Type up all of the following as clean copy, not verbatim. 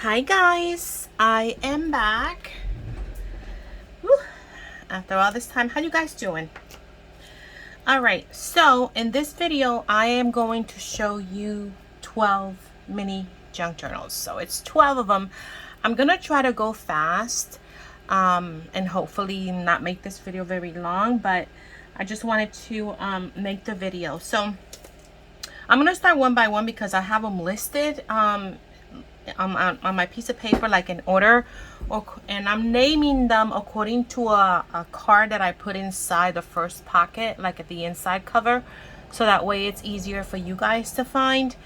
Hi guys, I am back. Whew. After all this time, how you guys doing? Alright, so in this video I am going to show you 12 mini junk journals. So it's 12 of them. I'm gonna try to go fast and hopefully not make this video very long, but I just wanted to make the video. So I'm gonna start one by one because I have them listed on my piece of paper, like in order, and I'm naming them according to a card that I put inside the first pocket, like at the inside cover, so that way it's easier for you guys to find.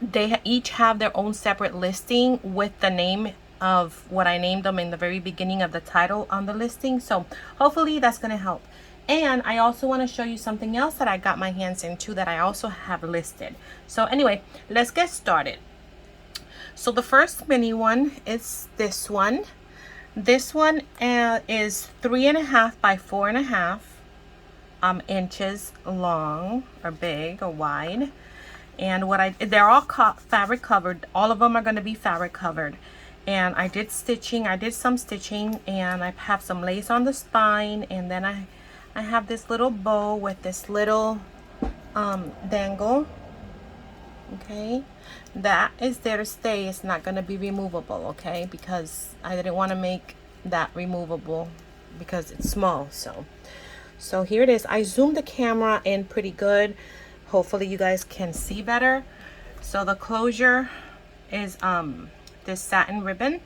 They each have their own separate listing with the name of what I named them in the very beginning of the title on the listing, so hopefully that's going to help. And I also want to show you something else that I got my hands into that I also have listed. So anyway, let's get started. So the first mini one is this one. This one is 3.5 by 4.5 inches long, or big, or wide. And they're all fabric covered. All of them are going to be fabric covered. And I did stitching. I did some stitching, and I have some lace on the spine. And then I have this little bow with this little dangle. Okay, that is there to stay. It's not going to be removable, okay, because I didn't want to make that removable because it's small. So here it is. I zoomed the camera in pretty good. Hopefully you guys can see better. So the closure is this satin ribbon,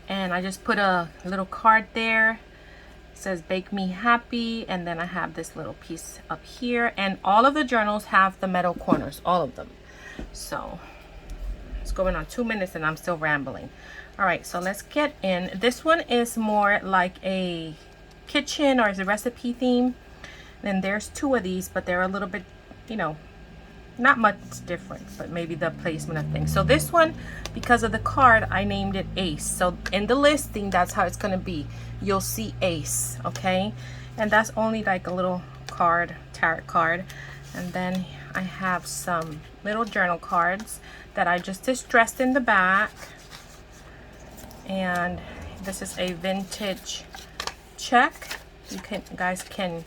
and I just put a little card there. It says bake me happy, and then I have this little piece up here, and all of the journals have the metal corners, all of them. So it's going on 2 minutes and I'm still rambling. All right, so let's get in. This one is more like a kitchen or is a recipe theme. Then there's 2 of these, but they're a little bit, you know, not much different, but maybe the placement of things. So this one, because of the card, I named it Ace. So in the listing, that's how it's going to be. You'll see Ace, okay? And that's only like a little card, tarot card. And then I have some little journal cards that I just distressed in the back. And this is a vintage check. You guys can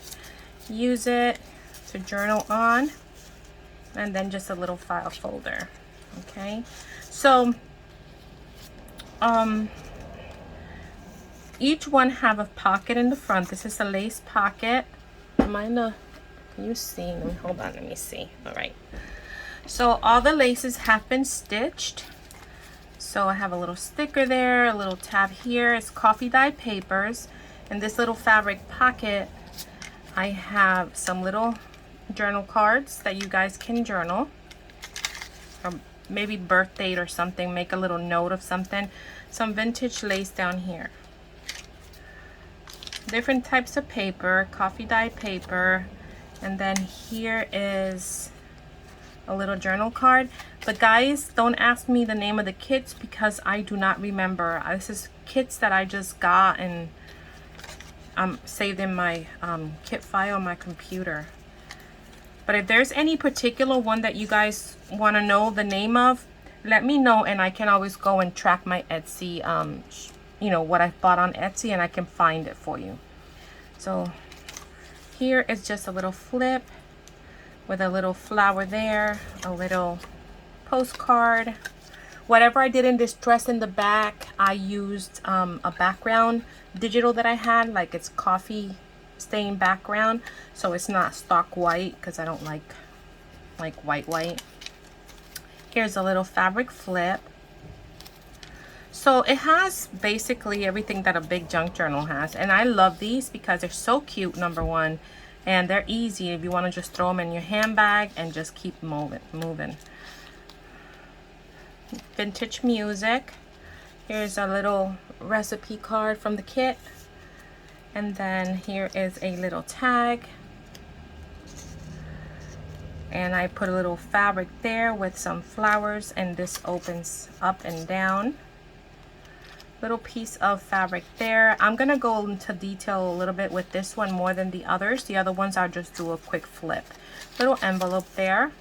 use it to journal on. And then just a little file folder. Okay, so each one have a pocket in the front. This is a lace pocket. Can you see? Hold on, let me see. All right, so all the laces have been stitched. So I have a little sticker there, a little tab here. It's coffee dye papers. In this little fabric pocket, I have some little journal cards that you guys can journal, or maybe birth date or something, make a little note of something. Some vintage lace down here, different types of paper, coffee dye paper, and then here is a little journal card. But guys, don't ask me the name of the kits because I do not remember. This is kits that I just got and saved in my kit file on my computer. But if there's any particular one that you guys want to know the name of, let me know, and I can always go and track my Etsy, you know, what I bought on Etsy, and I can find it for you. So here is just a little flip with a little flower there, a little postcard. Whatever I did in this dress in the back, I used a background digital that I had, like it's coffee stain background, so it's not stock white because I don't like white. Here's a little fabric flip. So it has basically everything that a big junk journal has, and I love these because they're so cute, number one, and they're easy if you want to just throw them in your handbag and just keep moving. Vintage music. Here's a little recipe card from the kit. And then here is a little tag. And I put a little fabric there with some flowers, and this opens up and down. Little piece of fabric there. I'm gonna go into detail a little bit with this one more than the others. The other ones I'll just do a quick flip. Little envelope there.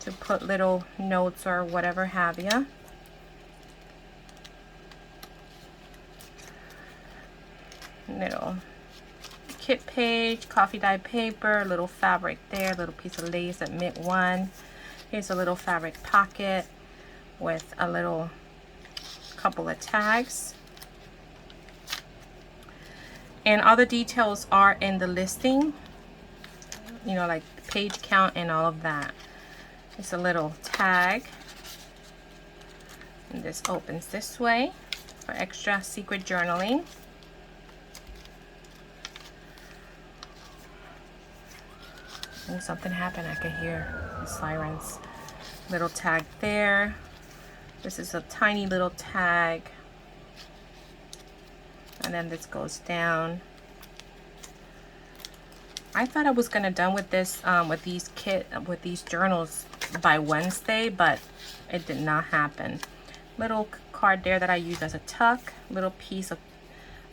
to put little notes or whatever have you. Little kit page, coffee dye paper, little fabric there, little piece of lace at mint one. Here's a little fabric pocket with a little couple of tags. And all the details are in the listing, you know, like page count and all of that. It's a little tag. And this opens this way for extra secret journaling. Oh, something happened. I could hear the sirens. Little tag there. This is a tiny little tag. And then this goes down. I thought I was gonna done with this, with these journals by Wednesday, but it did not happen. Little card there that I use as a tuck. Little piece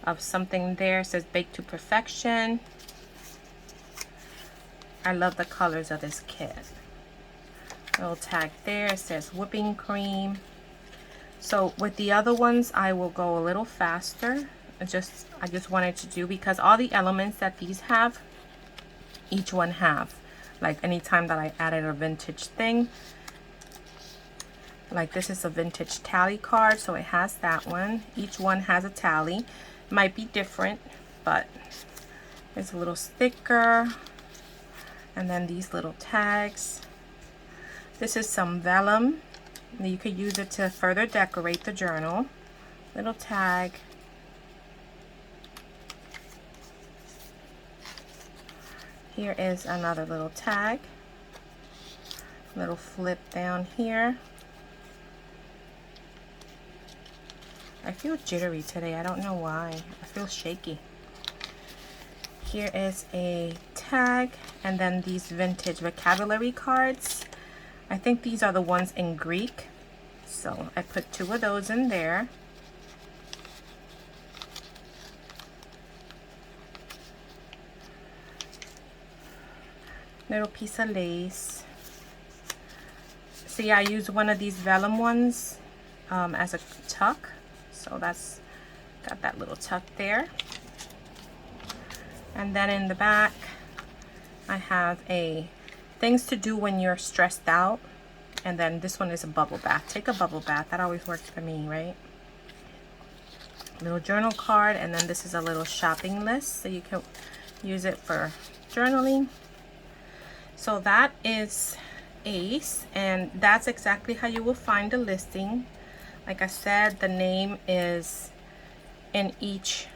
of something there. It says Baked to Perfection. I love the colors of this kit. Little tag there. It says whipping cream. So with the other ones, I will go a little faster. I just wanted to do, because all the elements that these have, each one have. Like anytime that I added a vintage thing, like this is a vintage tally card, so it has that one. Each one has a tally. Might be different, but there's a little sticker. And then these little tags. This is some vellum. You could use it to further decorate the journal. Little tag. Here is another little tag. Little flip down here. I feel jittery today. I don't know why. I feel shaky. Here is a tag, and then these vintage vocabulary cards. I think these are the ones in Greek, so I put 2 of those in there. Little piece of lace. See, I use one of these vellum ones as a tuck, so that's got that little tuck there. And then in the back, I have a things to do when you're stressed out. And then this one is a bubble bath. Take a bubble bath. That always works for me, right? Little journal card. And then this is a little shopping list, so you can use it for journaling. So that is Ace. And that's exactly how you will find the listing. Like I said, the name is in each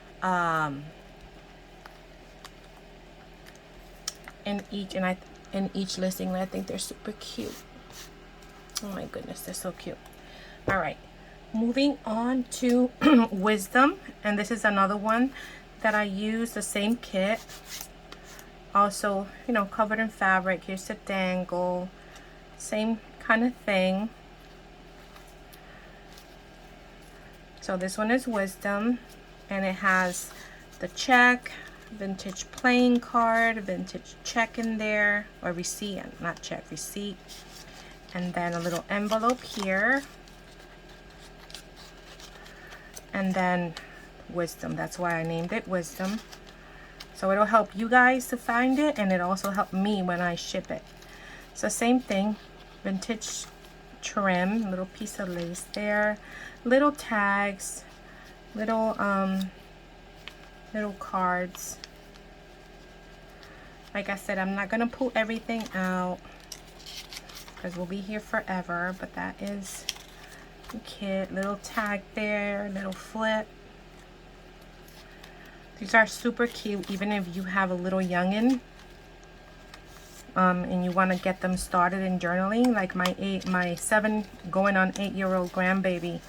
in each listing. I think they're super cute. Oh my goodness, they're so cute. All right, moving on to Wisdom, and this is another one that I use, the same kit. Also, you know, covered in fabric. Here's the dangle, same kind of thing. So this one is Wisdom, and it has the check, vintage playing card, vintage check in there, or receipt, not check, receipt, and then a little envelope here, and then Wisdom. That's why I named it Wisdom. So it'll help you guys to find it, and it also helped me when I ship it. So same thing, vintage trim, little piece of lace there, little tags, little cards. Like I said, I'm not gonna pull everything out because we'll be here forever, but that is the kit. Little tag there, little flip. These are super cute, even if you have a little youngin' and you want to get them started in journaling. Like my 7 going on 8-year-old grandbaby,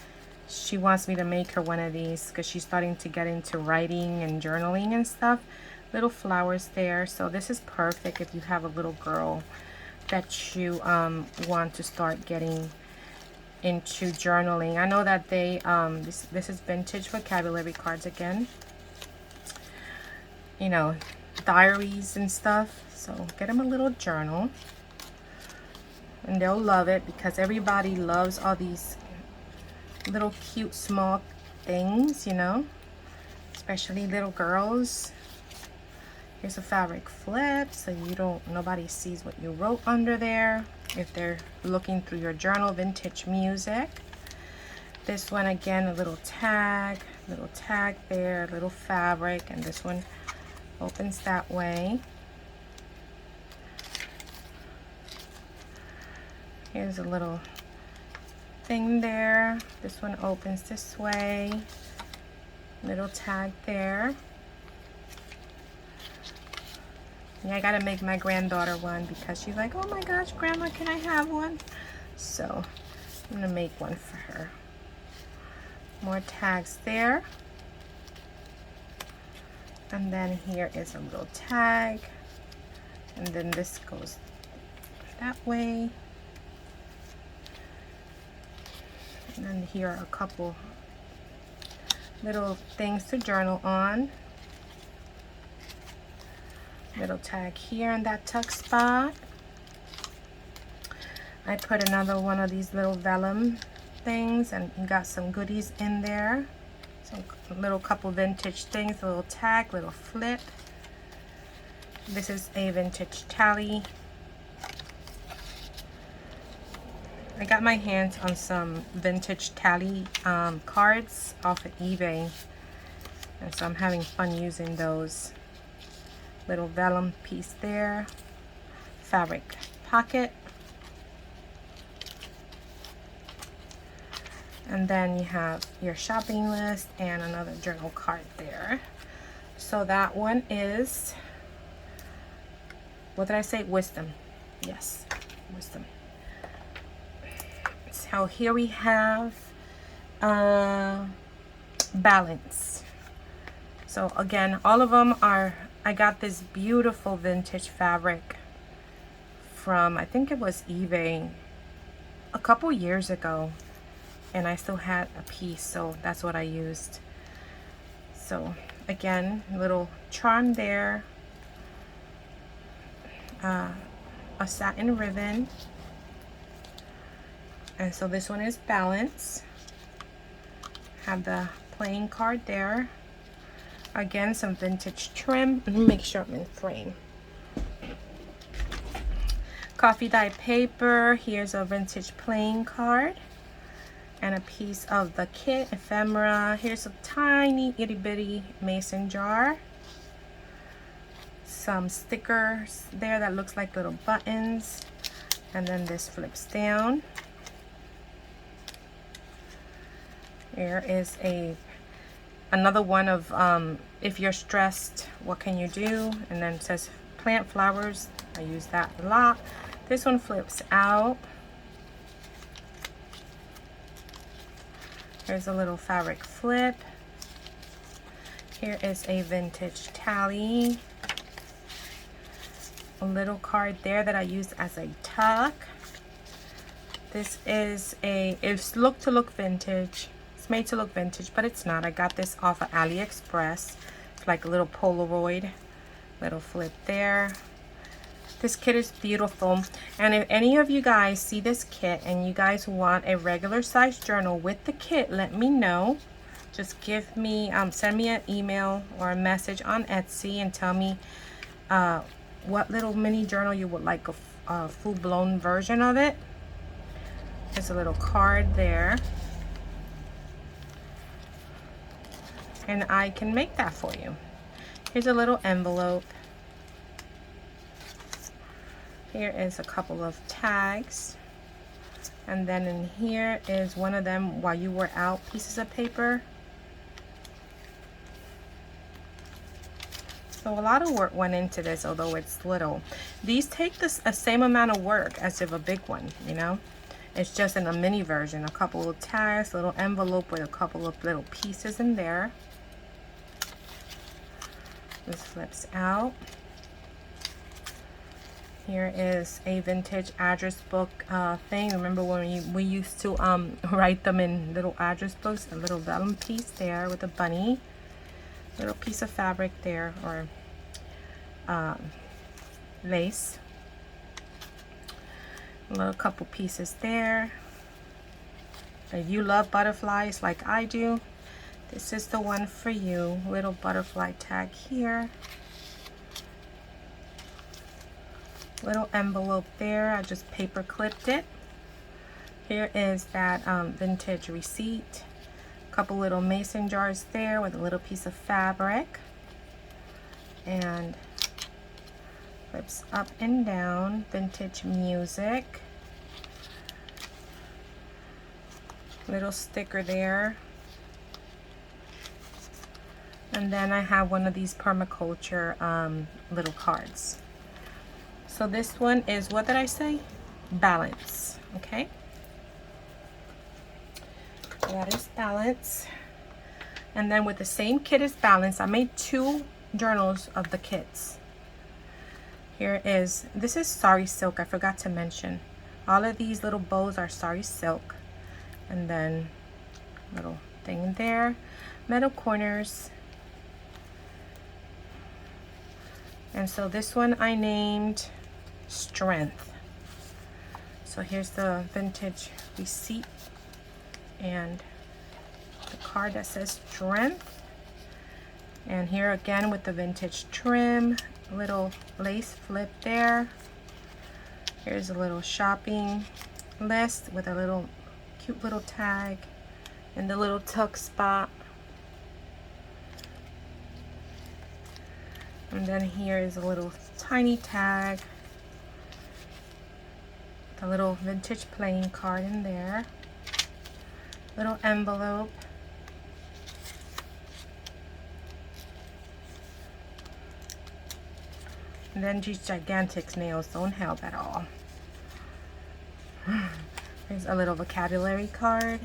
she wants me to make her one of these because she's starting to get into writing and journaling and stuff. Little flowers there. So this is perfect if you have a little girl that you want to start getting into journaling. I know that they this is vintage vocabulary cards again, you know, diaries and stuff. So get them a little journal. and they'll love it because everybody loves all these little cute small things, you know, especially little girls. Here's a fabric flip so nobody sees what you wrote under there if they're looking through your journal. Vintage music. This one again, a little tag there, little fabric, and this one opens that way. Here's a little thing there. This one opens this way. Little tag there. Yeah, I gotta make my granddaughter one because she's like, oh my gosh, Grandma, can I have one? So I'm gonna make one for her. More tags there. And then here is a little tag. And then this goes that way. And then here are a couple little things to journal on. Little tag here in that tuck spot. I put another one of these little vellum things and got some goodies in there. Some little couple vintage things, a little tag, little flip. This is a vintage tally. I got my hands on some vintage tally cards off of eBay, and so I'm having fun using those. Little vellum piece there, fabric pocket, and then you have your shopping list and another journal card there. So that one is, what did I say? Wisdom. Yes, wisdom. So here we have balance. So again, all of them are, I got this beautiful vintage fabric from, I think it was eBay a couple years ago, and I still had a piece, so that's what I used. So again, little charm there, a satin ribbon, and so this one is balance. Have the playing card there. Again, some vintage trim. Let me make sure I'm in frame. Coffee dye paper. Here's a vintage playing card. And a piece of the kit, ephemera. Here's a tiny itty bitty mason jar. Some stickers there that looks like little buttons. And then this flips down. Here is another one of if you're stressed, what can you do? And then it says plant flowers. I use that a lot. This one flips out. Here's a little fabric flip. Here is a vintage tally. A little card there that I use as a tuck. This is it's look to look vintage. It's made to look vintage, but it's not. I got this off of AliExpress. It's like a little Polaroid. Little flip there. This kit is beautiful. And if any of you guys see this kit and you guys want a regular size journal with the kit, let me know. Just give me, send me an email or a message on Etsy and tell me what little mini journal you would like, a full-blown version of it. There's a little card there. And I can make that for you. Here's a little envelope. Here is a couple of tags. And then in here is one of them while you were out pieces of paper. So a lot of work went into this, although it's little. These take the same amount of work as if a big one, you know. It's just in a mini version. A couple of tags, a little envelope with a couple of little pieces in there. This flips out. Here is a vintage address book thing. Remember when we used to write them in little address books? A little vellum piece there with a bunny. Little piece of fabric there, or lace. A little couple pieces there. If you love butterflies like I do, this is the one for you. Little butterfly tag here. Little envelope there. I just paper clipped it. Here is that vintage receipt. Couple little mason jars there with a little piece of fabric. And flips up and down. Vintage music. Little sticker there. And then I have one of these permaculture little cards. So this one is, what did I say? Balance, okay? That is balance. And then with the same kit as balance, I made 2 journals of the kits. Here is, this is sari silk, I forgot to mention. All of these little bows are sari silk. And then little thing there, metal corners. And so this one I named Strength. So here's the vintage receipt and the card that says Strength. And here again with the vintage trim, little lace flip there. Here's a little shopping list with a little cute little tag in the little tuck spot. And then here is a little tiny tag, the little vintage playing card in there, little envelope, and then these gigantic nails don't help at all. There's a little vocabulary card,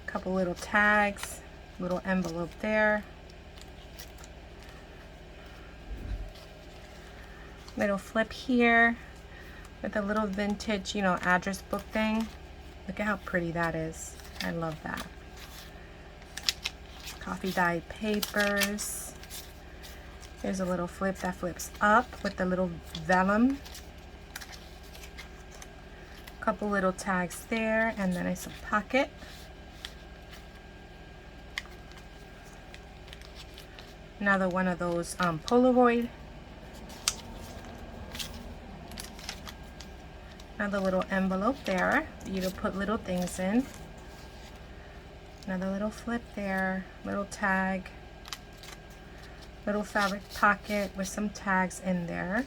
a couple little tags, little envelope there, little flip here with a little vintage, you know, address book thing. Look at how pretty that is. I love that. Coffee dyed papers. There's a little flip that flips up with the little vellum. Couple little tags there, and then it's a pocket. Another one of those Polaroid. Another little envelope there for you to put little things in. Another little flip there, little tag, little fabric pocket with some tags in there.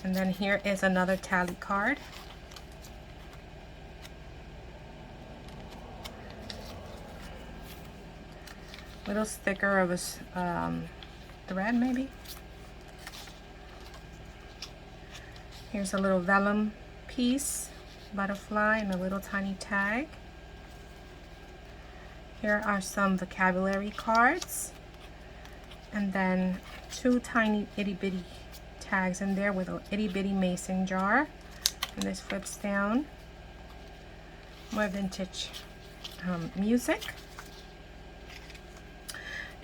And then here is another tally card. Little sticker of a thread maybe. Here's a little vellum piece, butterfly, and a little tiny tag. Here are some vocabulary cards. And then 2 tiny itty bitty tags in there with an itty bitty mason jar. And this flips down. More vintage music.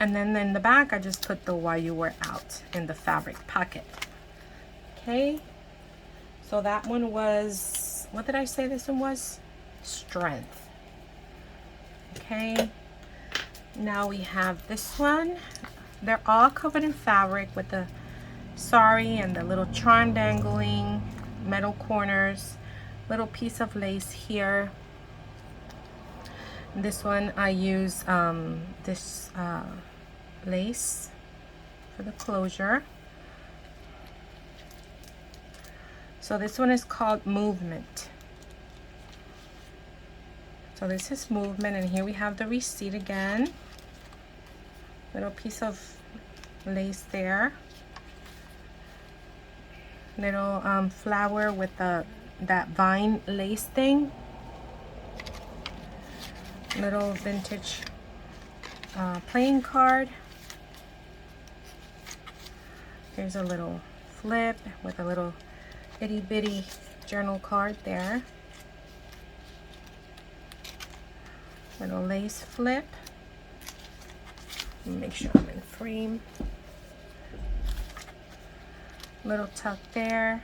And then in the back, I just put the "While You Were Out" in the fabric pocket. Okay. So that one was, what did I say this one was? Strength. Okay. Now we have this one. They're all covered in fabric with the sari and the little charm dangling, metal corners, little piece of lace here. This one I use this lace for the closure. So this one is called Movement. So this is Movement, and here we have the receipt again. Little piece of lace there. Little flower with that vine lace thing. Little vintage playing card. Here's a little flip with a little itty bitty journal card there. Little lace flip. Make sure I'm in frame. Little tuck there.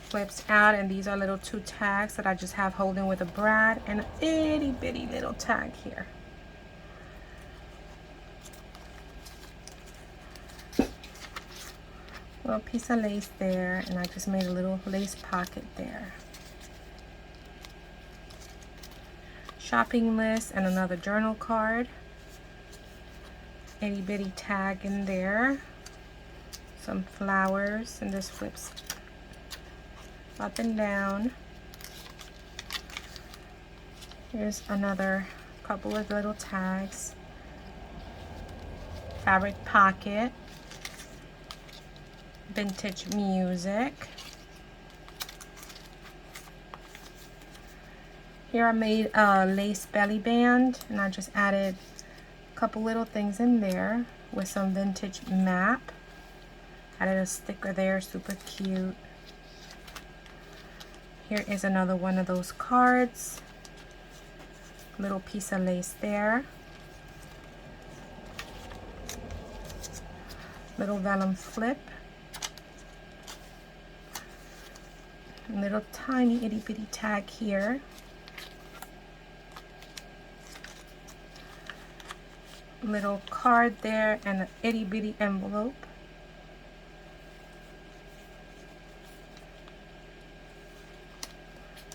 Flips out, and these are little 2 tags that I just have holding with a brad, and an itty bitty little tag here. Little piece of lace there, and I just made a little lace pocket there. Shopping list and another journal card. Itty bitty tag in there. Some flowers, and this flips up and down. Here's another couple of little tags. Fabric pocket. Vintage music. Here I made a lace belly band, and I just added a couple little things in there with some vintage map. Added a sticker there, super cute. Here is another one of those cards. Little piece of lace there. Little vellum flip. Little tiny itty bitty tag here. Little card there and an itty bitty envelope.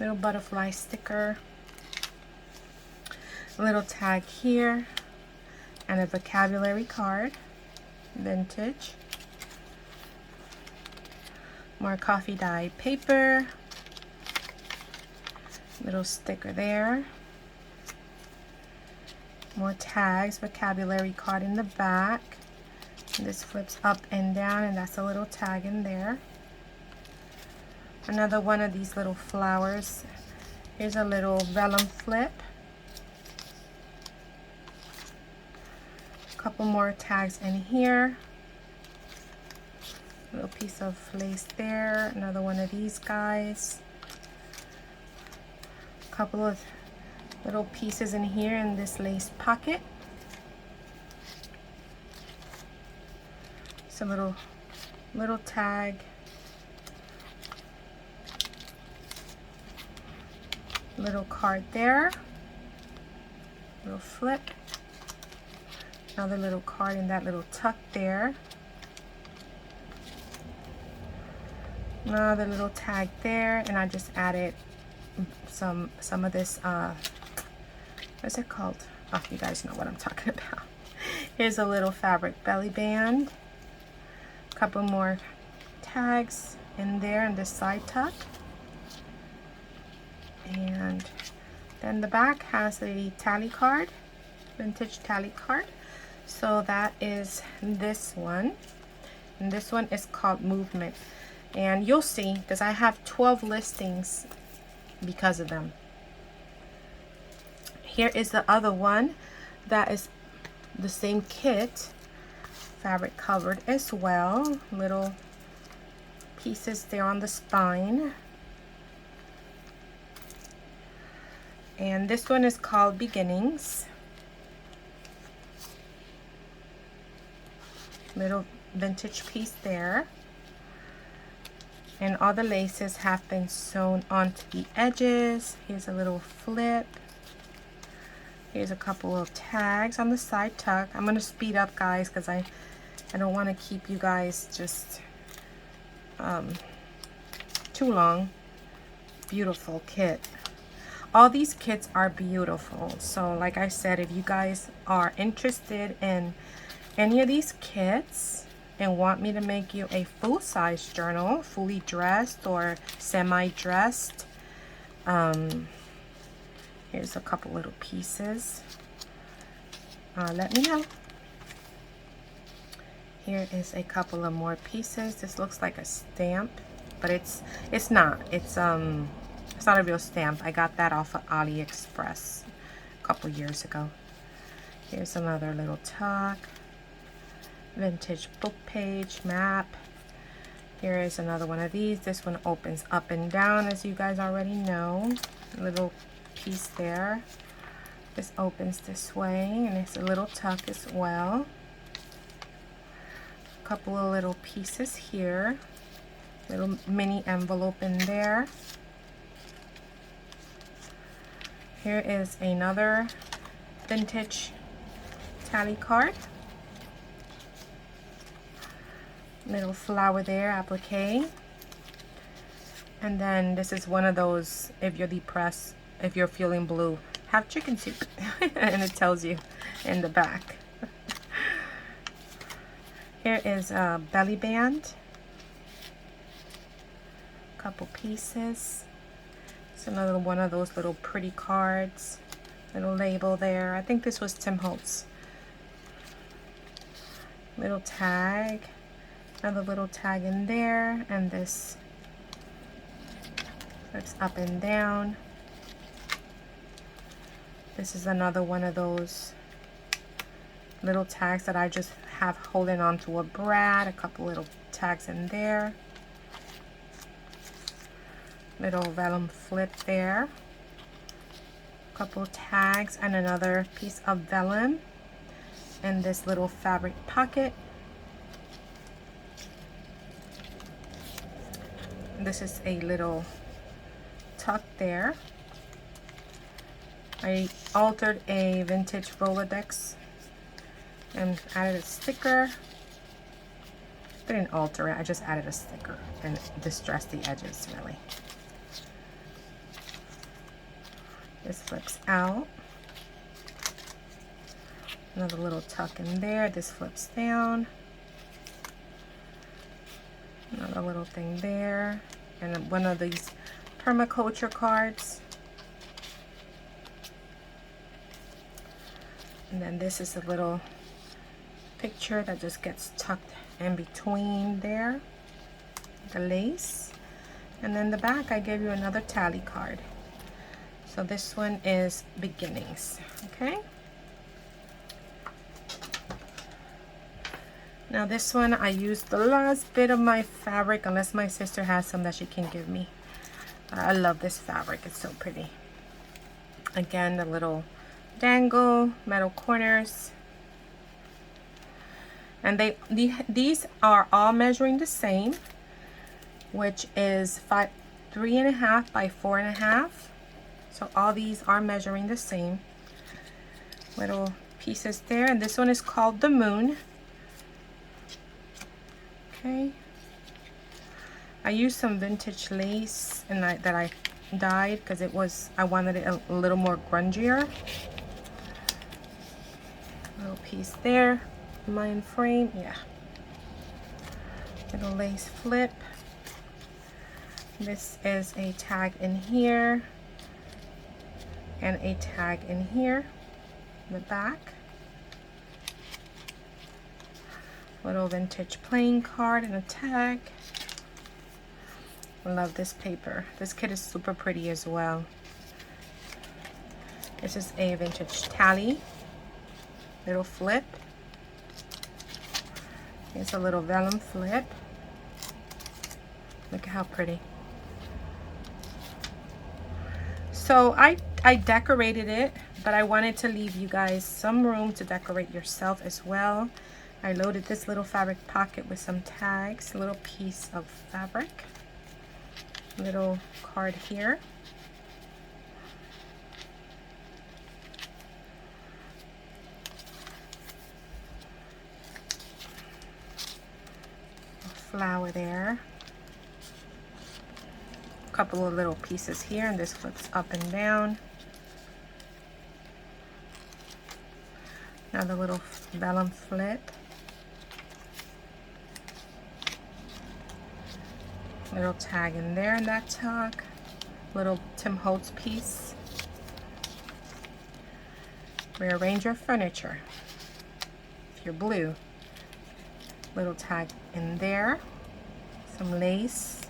Little butterfly sticker. A little tag here and a vocabulary card. Vintage. More coffee dye paper. Little sticker there. More tags, vocabulary card in the back. And this flips up and down, and that's a little tag in there. Another one of these little flowers. Here's a little vellum flip. A couple more tags in here. Little piece of lace there. Another one of these guys. A couple of little pieces in here in this lace pocket. Some little tag. Little card there. Little flip. Another little card in that little tuck there. Another little tag there, and I just added some of this what's it called? Oh, you guys know what I'm talking about. Here's a little fabric belly band. A couple more tags in there in this side tuck. And then the back has a tally card, vintage tally card. So that is this one. And this one is called Movement. And you'll see, because I have 12 listings because of them. Here is the other one that is the same kit, fabric covered as well. Little pieces there on the spine. And this one is called Beginnings. Little vintage piece there. And all the laces have been sewn onto the edges. Here's a little flip. Here's a couple of tags on the side tuck. I'm going to speed up, guys, because I don't want to keep you guys just too long. Beautiful kit. All these kits are beautiful. So like I said, if you guys are interested in any of these kits and want me to make you a full-size journal, fully dressed or semi-dressed, here's a couple little pieces. Let me know. Here is a couple of more pieces. This looks like a stamp, but it's not. It's not a real stamp. I got that off of AliExpress a couple years ago. Here's another little tuck. Vintage book page map. Here is another one of these. This one opens up and down, as you guys already know. A little piece there. This opens this way, and it's a little tuck as well. couple of little pieces here, little mini envelope in there. Here is another vintage tally card. Little flower there, applique. And then this is one of those, if you're depressed, if you're feeling blue, have chicken soup. And it tells you in the back. Here is a belly band. Couple pieces. It's another one of those little pretty cards. Little label there. I think this was Tim Holtz. Little tag. Another little tag in there. And this flips up and down. This is another one of those little tags that I just have holding on to a brad. A couple little tags in there. Little vellum flip there. Couple tags and another piece of vellum. And this little fabric pocket. This is a little tuck there. I altered a vintage Rolodex and added a sticker. I didn't alter it, I just added a sticker and distressed the edges really. This flips out. Another little tuck in there. This flips down. Another little thing there. And one of these permaculture cards. And then this is a little picture that just gets tucked in between there. The lace. And then the back I gave you another tally card. So this one is beginnings, okay? Now this one I used the last bit of my fabric, unless my sister has some that she can give me. I love this fabric, it's so pretty. Again, the little dangle, metal corners. And these are all measuring the same, which is 3.5 by 4.5. So all these are measuring the same. Little pieces there. And this one is called the moon. Okay. I used some vintage lace and that I dyed because I wanted it a little more grungier. Little piece there. Mind frame. Yeah. Little lace flip. This is a tag in here. And a tag in here in the back. Little vintage playing card and a tag. I love this paper. This kit is super pretty as well. This is a vintage tally. Little flip. Here's a little vellum flip. Look at how pretty. So I decorated it, but I wanted to leave you guys some room to decorate yourself as well. I loaded this little fabric pocket with some tags, a little piece of fabric, little card here. A flower there. Couple of little pieces here, and this flips up and down. Another little vellum flip. Little tag in there in that tuck. Little Tim Holtz piece. Rearrange your furniture. If you're blue. Little tag in there. Some lace.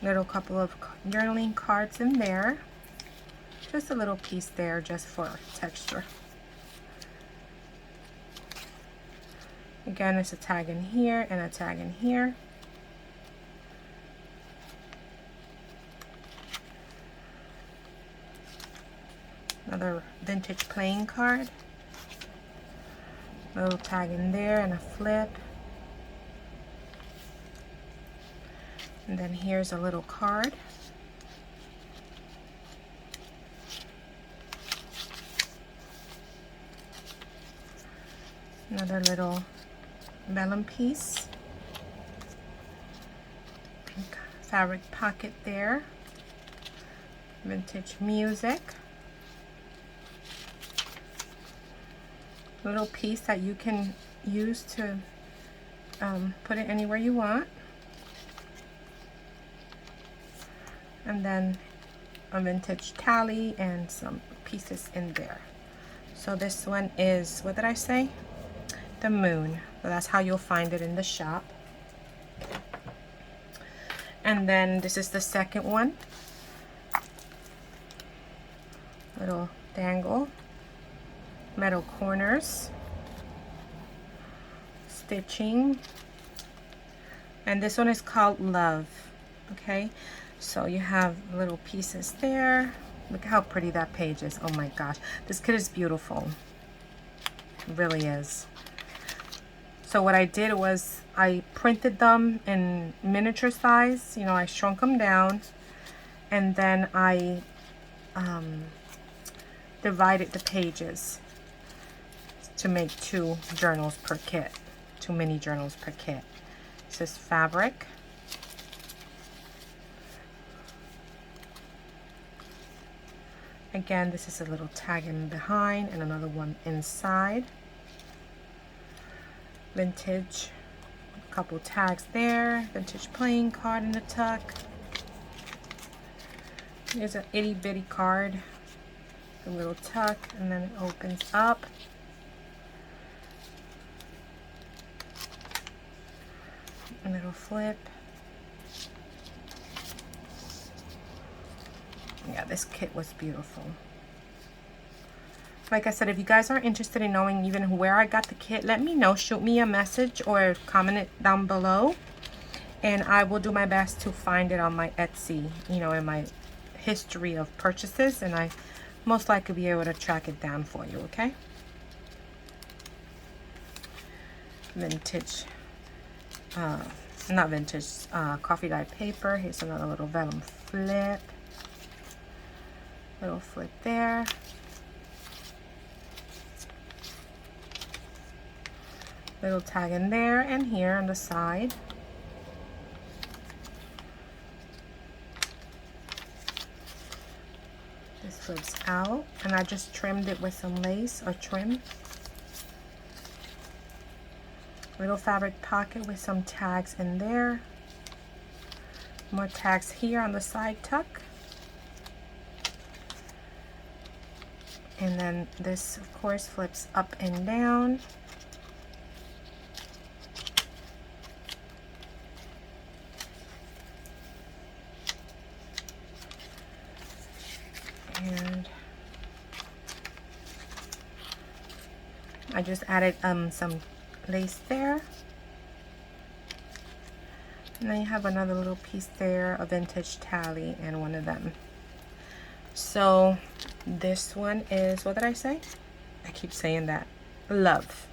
Little couple of journaling cards in there. Just a little piece there just for texture. Again, it's a tag in here and a tag in here. Another vintage playing card. Little tag in there and a flip. And then here's a little card. Another little vellum piece. Pink fabric pocket there. Vintage music. Little piece that you can use to put it anywhere you want. And then a vintage tally and some pieces in there. So this one is, what did I say? The moon. So that's how you'll find it in the shop. And then this is the second one. Little dangle. Metal corners. Stitching. And this one is called Love. Okay. So you have little pieces there. Look how pretty that page is. Oh my gosh. This kit is beautiful. It really is. So what I did was I printed them in miniature size. You know, I shrunk them down. And then I divided the pages to make 2 journals per kit. 2 mini journals per kit. This is fabric. Again, this is a little tag in behind and another one inside. Vintage, a couple tags there. Vintage playing card in the tuck. Here's an itty bitty card. A little tuck, and then it opens up. A little flip. Yeah, this kit was beautiful. Like I said, if you guys are interested in knowing even where I got the kit, let me know. Shoot me a message or comment it down below. And I will do my best to find it on my Etsy, you know, in my history of purchases. And I most likely be able to track it down for you, okay? Vintage, not vintage, coffee dye paper. Here's another little vellum flip. Little flip there. Little tag in there and here on the side. This flips out, and I just trimmed it with some lace or trim. Little fabric pocket with some tags in there. More tags here on the side tuck. And then this, of course, flips up and down. And I just added some lace there. And then you have another little piece there, a vintage tally, and one of them. So this one is, what did I say? I keep saying that. Love.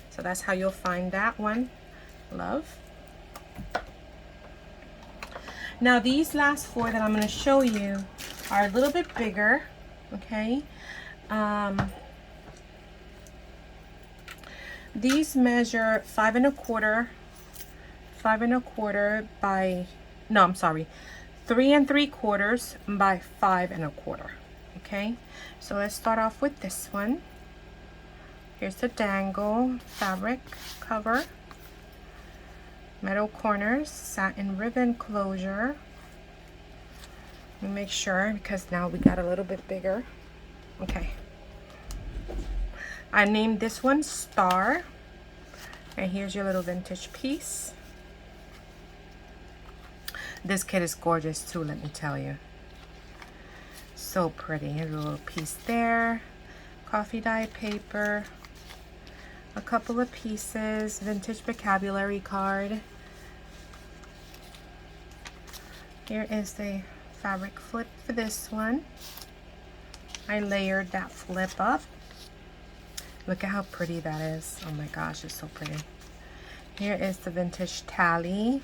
So that's how you'll find that one. Love. Now these last 4 that I'm going to show you are a little bit bigger. Okay. These measure 5 1/4 by, no, I'm sorry, 3 3/4 by 5 1/4. Okay, so let's start off with this one. Here's the dangle fabric cover, metal corners, satin ribbon closure. Let me make sure, because now we got a little bit bigger. Okay, I named this one Star, and here's your little vintage piece. This kit is gorgeous too, let me tell you. So pretty. Here's a little piece there. Coffee dye paper. A couple of pieces. Vintage vocabulary card. Here is the fabric flip for this one. I layered that flip up. Look at how pretty that is. Oh my gosh, it's so pretty. Here is the vintage tally.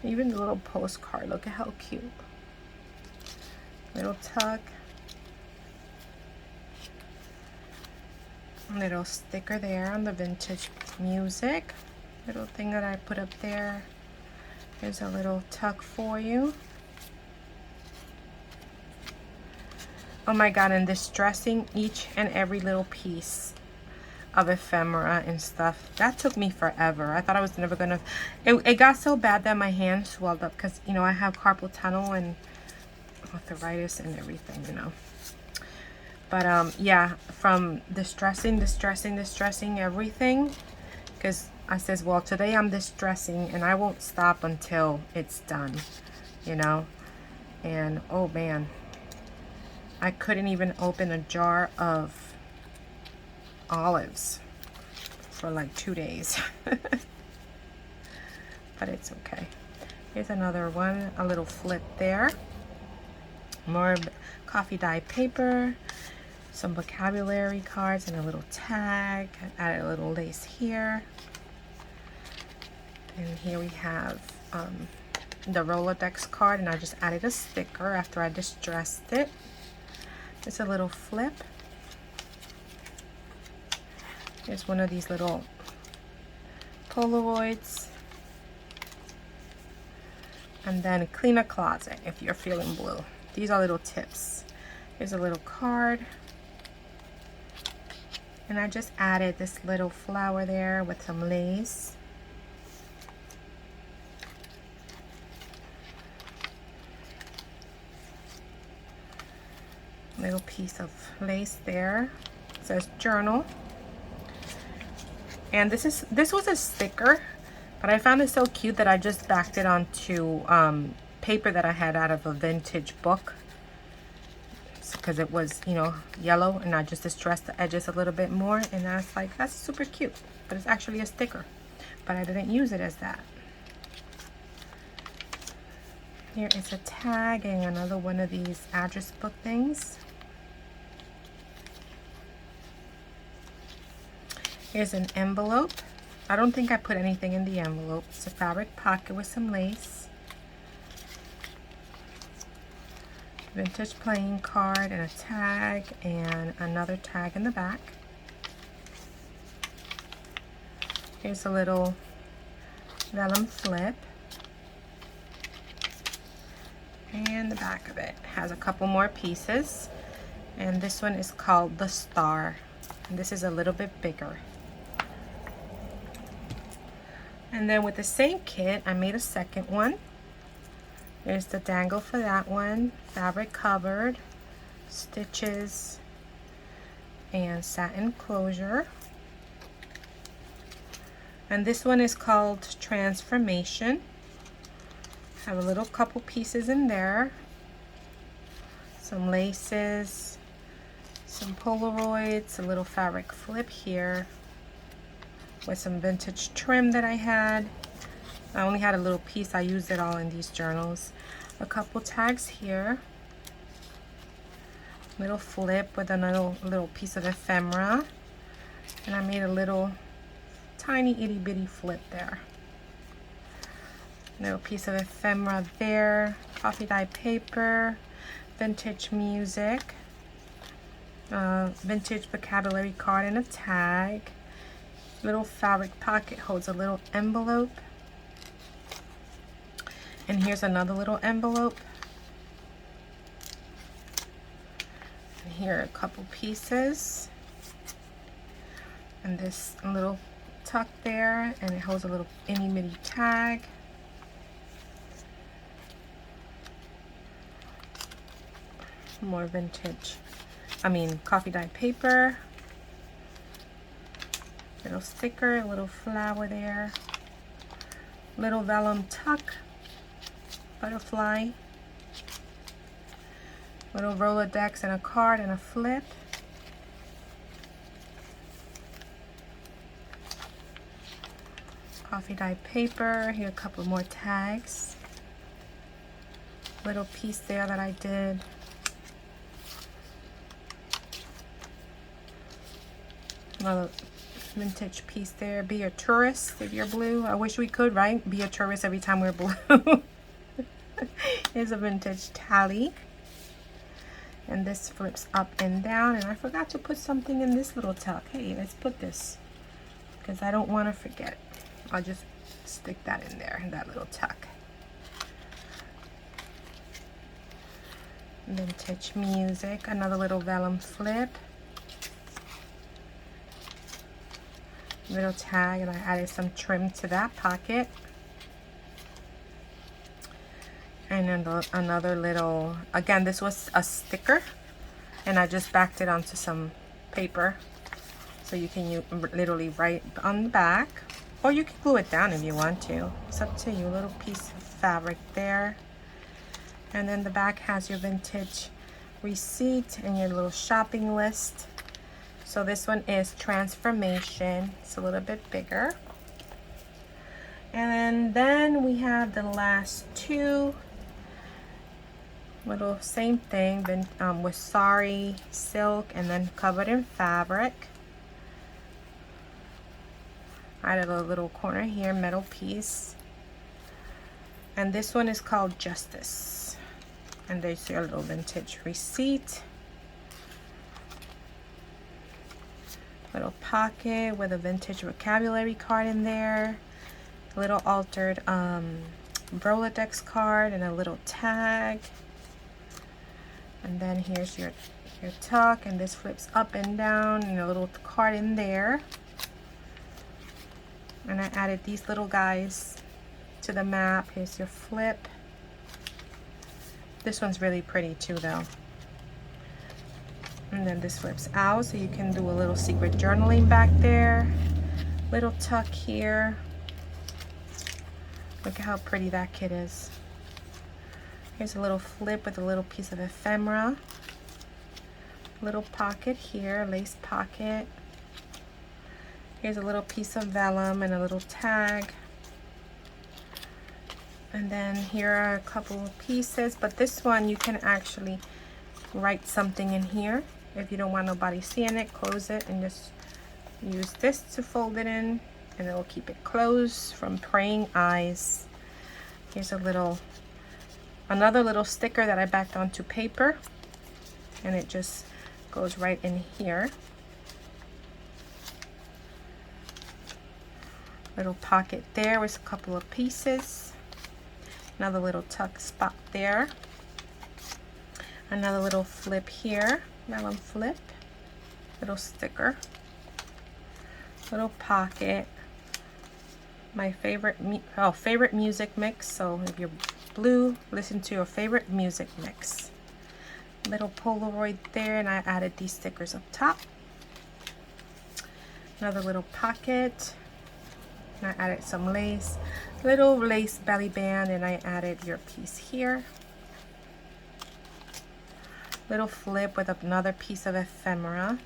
Even the little postcard. Look at how cute. Little tuck. Little sticker there on the vintage music. Little thing that I put up there. Here's a little tuck for you. Oh my god, and distressing each and every little piece of ephemera and stuff. That took me forever. I thought I was never gonna... It got so bad that my hand swelled up because, you know, I have carpal tunnel and arthritis and everything, you know. But, yeah, from distressing everything, because I says, well, today I'm distressing and I won't stop until it's done, you know. And, oh, man. I couldn't even open a jar of olives for like 2 days. But it's okay. Here's another one, a little flip there. More coffee dye paper, some vocabulary cards, and a little tag. I added a little lace here. And here we have the Rolodex card, and I just added a sticker after I distressed it. It's a little flip. Here's one of these little Polaroids. And then clean a closet if you're feeling blue. These are little tips. Here's a little card. And I just added this little flower there with some lace. Little piece of lace there. It says journal. And this was a sticker, but I found it so cute that I just backed it onto paper that I had out of a vintage book, because it was, you know, yellow, and I just distressed the edges a little bit more, and I was like, that's super cute. But it's actually a sticker, but I didn't use it as that. Here is a tag and another one of these address book things. Here's an envelope. I don't think I put anything in the envelope. It's a fabric pocket with some lace. Vintage playing card and a tag and another tag in the back. Here's a little vellum flip. And the back of it has a couple more pieces. And this one is called the Star. And this is a little bit bigger. And then with the same kit, I made a second one. There's the dangle for that one, fabric covered, stitches, and satin closure. And this one is called Transformation. Have a little couple pieces in there, some laces, some Polaroids, a little fabric flip here with some vintage trim that I had. I only had a little piece. I used it all in these journals. A couple tags here. Little flip with another little piece of ephemera. And I made a little tiny itty bitty flip there. Little piece of ephemera there. Coffee dye paper. Vintage music. Vintage vocabulary card and a tag. Little fabric pocket holds a little envelope. And here's another little envelope. And here are a couple pieces. And this little tuck there, and it holds a little itty bitty tag. More vintage, coffee dye paper. Little sticker, a little flower there. Little vellum tuck, butterfly. Little Rolodex and a card and a flip. Coffee dye paper. Here a couple more tags. Little piece there that I did. Another vintage piece there. Be a tourist if you're blue. I wish we could, right? Be a tourist every time we're blue. Here's a vintage tally. And this flips up and down. And I forgot to put something in this little tuck. Hey, let's put this, because I don't want to forget it. I'll just stick that in there, in that little tuck. Vintage music. Another little vellum flip. Little tag, and I added some trim to that pocket. And then another little, again, this was a sticker, and I just backed it onto some paper, so you can literally write on the back, or you can glue it down if you want to. It's up to you. A little piece of fabric there, and then the back has your vintage receipt and your little shopping list. So this one is Transformation. It's a little bit bigger. And then we have the last two. Little same thing, then with sari silk and then covered in fabric. I added a little corner here, metal piece. And this one is called Justice. And there's your little vintage receipt. Little pocket with a vintage vocabulary card in there. A little altered Rolodex card and a little tag. And then here's your tuck, and this flips up and down, and a little card in there. And I added these little guys to the map. Here's your flip. This one's really pretty too though. And then this flips out, so you can do a little secret journaling back there. Little tuck here. Look at how pretty that kit is. Here's a little flip with a little piece of ephemera. Little pocket here, lace pocket. Here's a little piece of vellum and a little tag. And then here are a couple of pieces, but this one you can actually write something in here. If you don't want nobody seeing it, close it and just use this to fold it in, and it'll keep it closed from praying eyes. Here's another little sticker that I backed onto paper, and it just goes right in here. Little pocket there with a couple of pieces. Another little tuck spot there. Another little flip here, vellum flip. Little sticker. Little pocket. My favorite music mix. So if you're blue, listen to your favorite music mix. Little Polaroid there, and I added these stickers up top. Another little pocket. And I added some lace. Little lace belly band, and I added your piece here. Little flip with another piece of ephemera.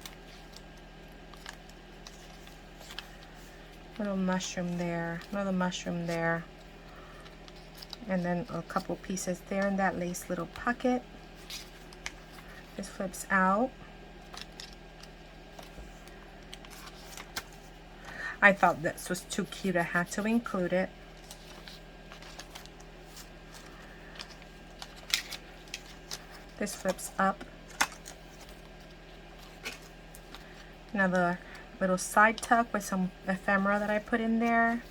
Little mushroom there, another mushroom there. And then a couple pieces there in that lace little pocket. This flips out. I thought this was too cute, I had to include it. This flips up. Another little side tuck with some ephemera that I put in there.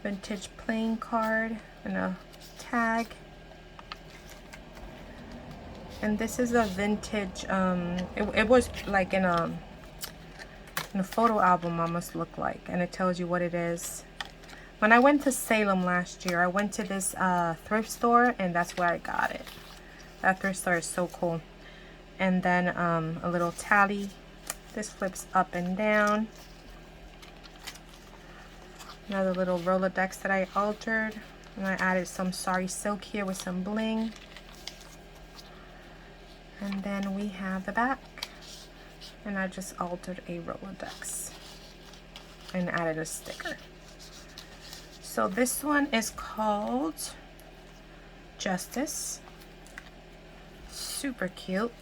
Vintage playing card and a tag. And this is a vintage, it was like in a photo album almost looked like, and it tells you what it is. When I went to Salem last year, I went to this thrift store, and that's where I got it. That thrift store is so cool. And then a little tally. This flips up and down. Another little Rolodex that I altered, and I added some sari silk here with some bling. And then we have the back, and I just altered a Rolodex and added a sticker. So this one is called Justice. Super cute.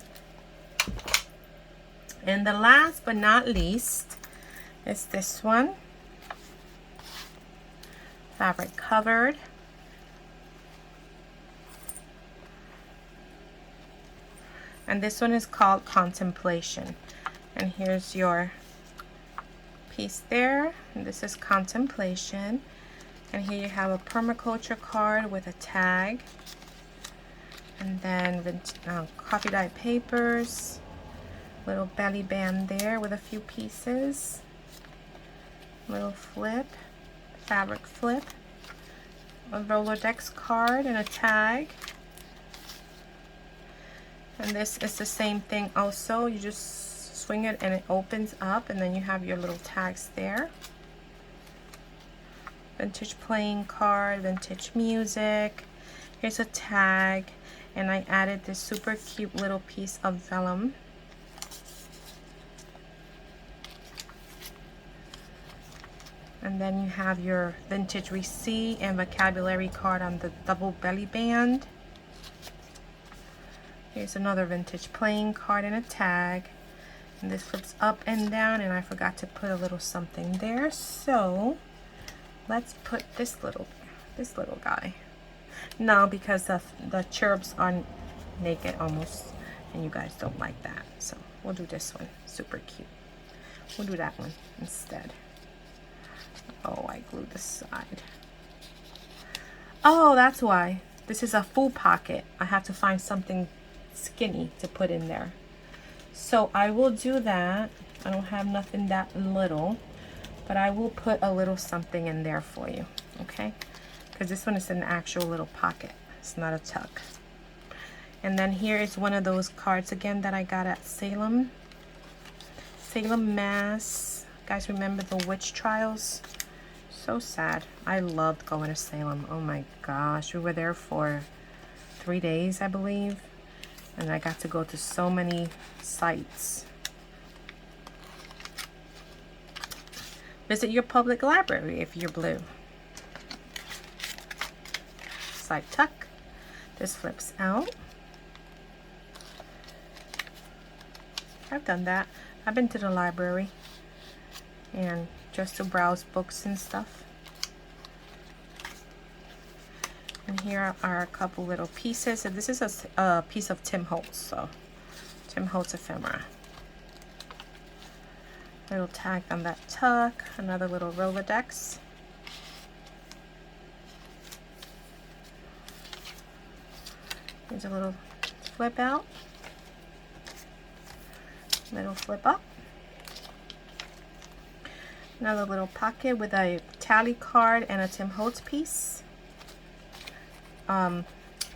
And the last but not least is this one, fabric covered. And this one is called Contemplation. And here's your piece there. And this is Contemplation. And here you have a permaculture card with a tag. And then coffee dye papers. Little belly band there with a few pieces. Little flip, fabric flip. A Rolodex card and a tag. And this is the same thing also. You just swing it and it opens up, and then you have your little tags there. Vintage playing card, vintage music. Here's a tag, and I added this super cute little piece of vellum. And then you have your vintage receipt and vocabulary card on the double belly band. Here's another vintage playing card and a tag. And this flips up and down, and I forgot to put a little something there. So let's put this little guy. No, because the cherubs are naked almost, and you guys don't like that. So we'll do this one. Super cute. We'll do that one instead. Oh, I glued the side. Oh, that's why. This is a full pocket. I have to find something skinny to put in there. So I will do that. I don't have nothing that little, but I will put a little something in there for you, okay? Because this one is an actual little pocket. It's not a tuck. And then here is one of those cards again that I got at Salem, Mass. Guys, remember the witch trials? So sad. I loved going to Salem. Oh my gosh, we were there for 3 days, I believe. And I got to go to so many sites. Visit your public library if you're blue. Side tuck. This flips out. I've done that. I've been to the library and just to browse books and stuff. And here are a couple little pieces. And this is a piece of Tim Holtz, so Tim Holtz ephemera. Little tag on that tuck. Another little Rolodex. Here's a little flip out. Little flip up. Another little pocket with a tally card and a Tim Holtz piece.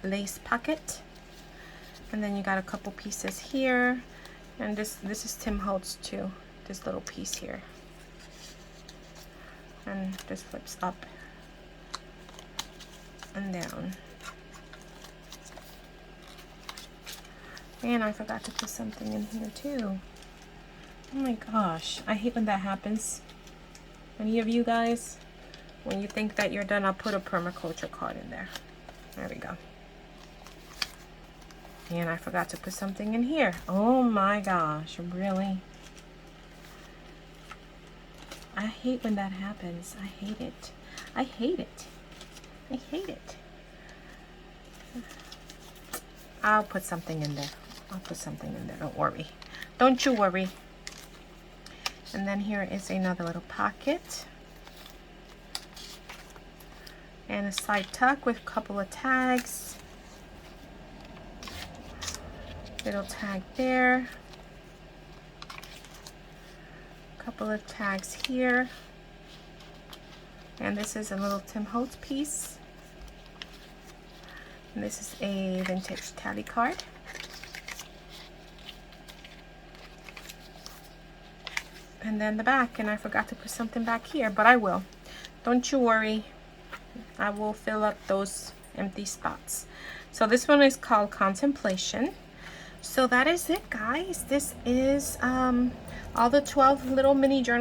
Lace pocket. And then you got a couple pieces here. And this is Tim Holtz too. This little piece here. And this flips up and down. And I forgot to put something in here too. Oh my gosh, I hate when that happens. Any of you guys? When you think that you're done, I'll put a permaculture card in there. There we go. And I forgot to put something in here. Oh my gosh, really? I hate when that happens. I hate it. I hate it. I hate it. I'll put something in there. I'll put something in there. Don't worry. Don't you worry. And then here is another little pocket. And a side tuck with a couple of tags. Little tag there. Couple of tags here. And this is a little Tim Holtz piece. And this is a vintage tally card. And then the back, and I forgot to put something back here, but I will. Don't you worry. I will fill up those empty spots. So this one is called Contemplation. So that is it, guys. This is all the 12 little mini journals